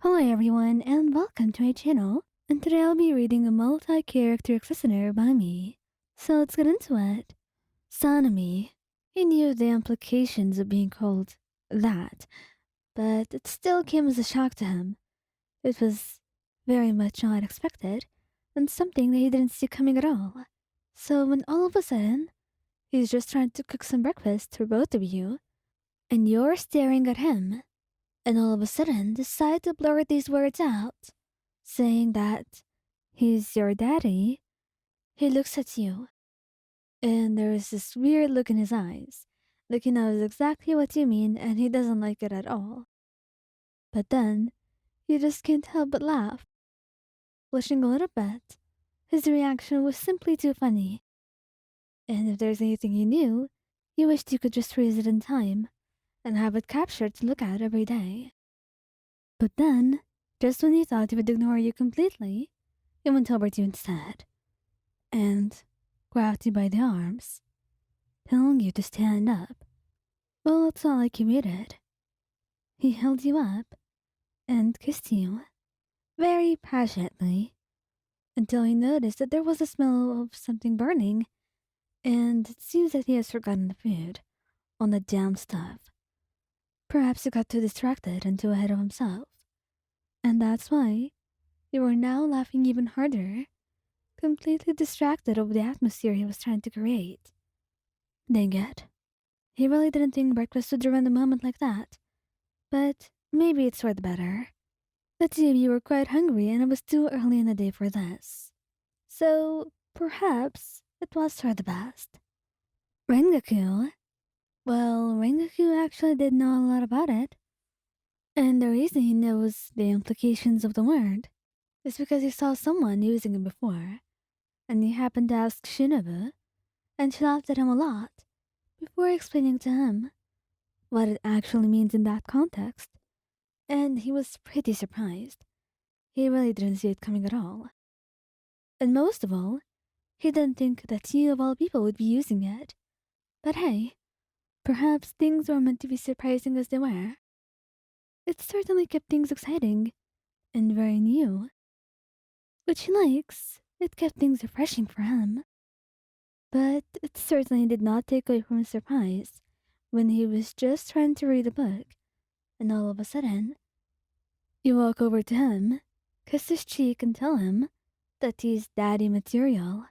Hello everyone and welcome to my channel. And today I'll be reading a multi-character listener by me. So let's get into it. Sanemi. He knew the implications of being called that, but it still came as a shock to him. It was very much not expected and something that he didn't see coming at all. So when all of a sudden, he's just trying to cook some breakfast for both of you, and you're staring at him and all of a sudden decide to blurt these words out, saying that he's your daddy. He looks at you, and there's this weird look in his eyes, like he knows exactly what you mean and he doesn't like it at all. But then, you just can't help but laugh. Blushing a little bit, his reaction was simply too funny. And if there's anything you knew, you wished you could just freeze it in time and have it captured to look at every day. But then, just when you thought he would ignore you completely, he went over to you instead and grabbed you by the arms, telling you to stand up. Well, it's not like you muted. He held you up and kissed you very passionately until he noticed that there was a smell of something burning, and it seems that he has forgotten the food on the damn stuff. Perhaps he got too distracted and too ahead of himself, and that's why you were now laughing even harder, completely distracted of the atmosphere he was trying to create. Dang it. He really didn't think breakfast would ruin the moment like that. But maybe it's for the better. The two of you were quite hungry and it was too early in the day for this. So perhaps it was for the best. Rengoku? Well, Rengoku actually did know a lot about it. And the reason he knows the implications of the word is because he saw someone using it before. And he happened to ask Shinobu, and she laughed at him a lot before explaining to him what it actually means in that context. And he was pretty surprised. He really didn't see it coming at all. And most of all, he didn't think that you of all people would be using it. But hey, perhaps things were meant to be surprising as they were. It certainly kept things exciting and very new. Which he likes. It kept things refreshing for him. But it certainly did not take away from his surprise when he was just trying to read a book, and all of a sudden, you walk over to him, kiss his cheek, and tell him that he's daddy material.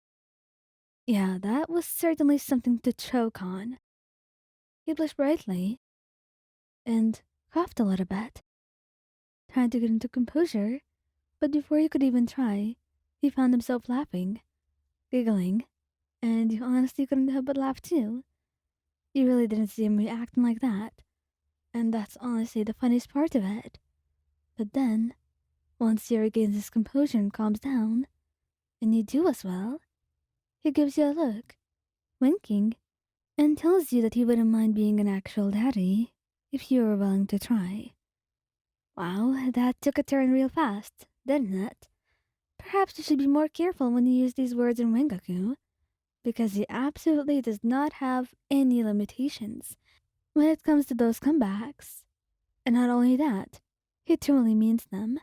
Yeah, that was certainly something to choke on. He blushed brightly and coughed a little bit, trying to get into composure, but before he could even try, he found himself laughing, giggling, and you honestly couldn't help but laugh too. You really didn't see him reacting like that, and that's honestly the funniest part of it. But then, once he regains his composure and calms down, and you do as well, he gives you a look, winking, and tells you that he wouldn't mind being an actual daddy if you were willing to try. Wow, that took a turn real fast, didn't it? Perhaps you should be more careful when you use these words in Rengoku, because he absolutely does not have any limitations when it comes to those comebacks. And not only that, he truly means them.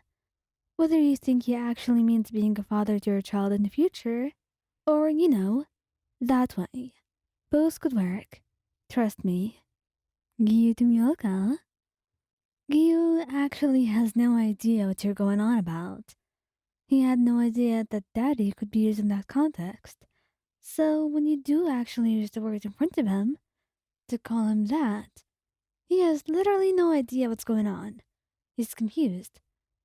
Whether you think he actually means being a father to your child in the future, or, that way. Both could work. Trust me. Giyuu Tomioka? Giyuu actually has no idea what you're going on about. He had no idea that daddy could be used in that context. So when you do actually use the words in front of him, to call him that, he has literally no idea what's going on. He's confused,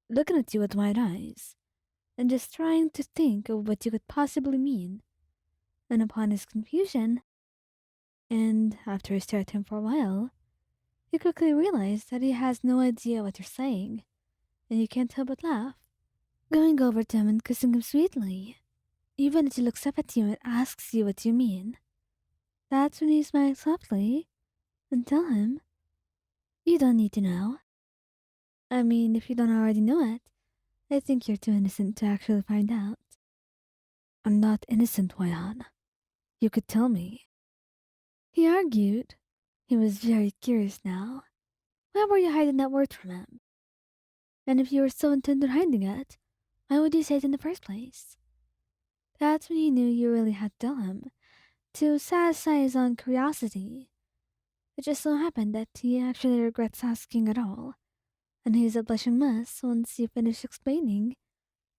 looking at you with wide eyes, and just trying to think of what you could possibly mean. And upon his confusion, and after you stare at him for a while, you quickly realize that he has no idea what you're saying, and you can't help but laugh, going over to him and kissing him sweetly, even as he looks up at you and asks you what you mean. That's when you smile softly and tell him, you don't need to know. I mean, if you don't already know it, I think you're too innocent to actually find out. I'm not innocent, Wayan. You could tell me. He argued. He was very curious now. Why were you hiding that word from him? And if you were so intent on hiding it, why would you say it in the first place? That's when he knew you really had to tell him, to satisfy his own curiosity. It just so happened that he actually regrets asking at all, and he's a blushing mess once you finish explaining,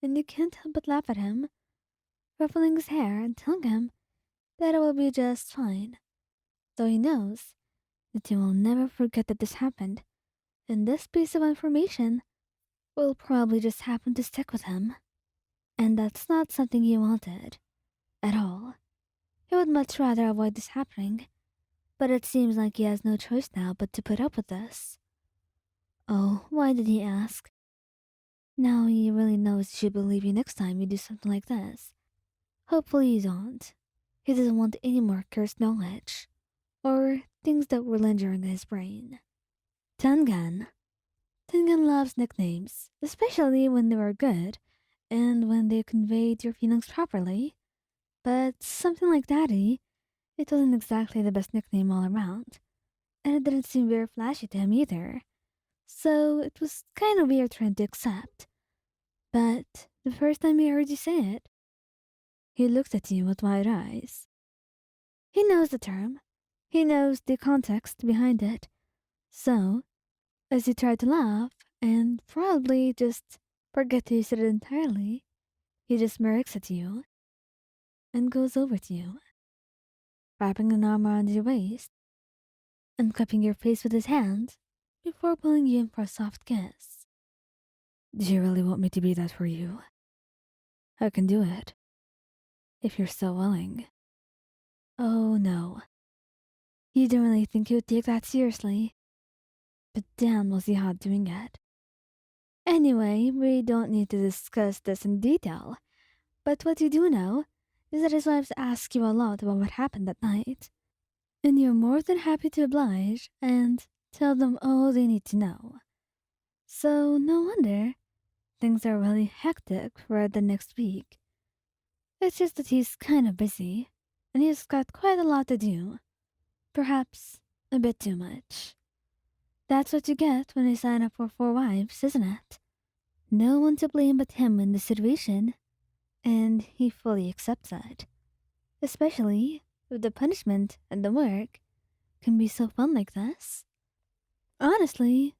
and you can't help but laugh at him, ruffling his hair and telling him that it will be just fine, though he knows that he will never forget that this happened, and this piece of information will probably just happen to stick with him. And that's not something he wanted, at all. He would much rather avoid this happening, but it seems like he has no choice now but to put up with this. Oh, why did he ask? Now he really knows he should believe you next time you do something like this. Hopefully you don't. He doesn't want any more cursed knowledge, or things that were lingering in his brain. Tengen. Tengen loves nicknames, especially when they were good, and when they conveyed your feelings properly. But something like Daddy, it wasn't exactly the best nickname all around, and it didn't seem very flashy to him either. So it was kind of weird trying to accept. But the first time he heard you say it, he looked at you with wide eyes. He knows the term. He knows the context behind it. So, as you try to laugh, and probably just forget to use it entirely, he just smirks at you and goes over to you, wrapping an arm around your waist and cupping your face with his hand before pulling you in for a soft kiss. Do you really want me to be that for you? I can do it, if you're so willing. Oh no. You didn't really think you would take that seriously, but damn was he hot doing it. Anyway, we don't need to discuss this in detail, but what you do know is that his wives ask you a lot about what happened that night, and you're more than happy to oblige and tell them all they need to know. So, no wonder things are really hectic for the next week. It's just that he's kind of busy, and he's got quite a lot to do. Perhaps a bit too much. That's what you get when you sign up for 4 wives, isn't it? No one to blame but him in this situation, and he fully accepts that. Especially if the punishment and the work can be so fun like this. Honestly,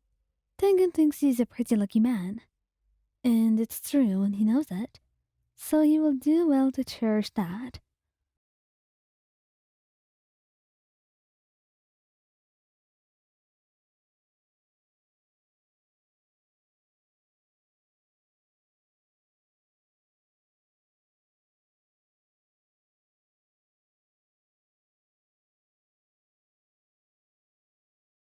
Tengen thinks he's a pretty lucky man, and it's true and he knows it, so he will do well to cherish that.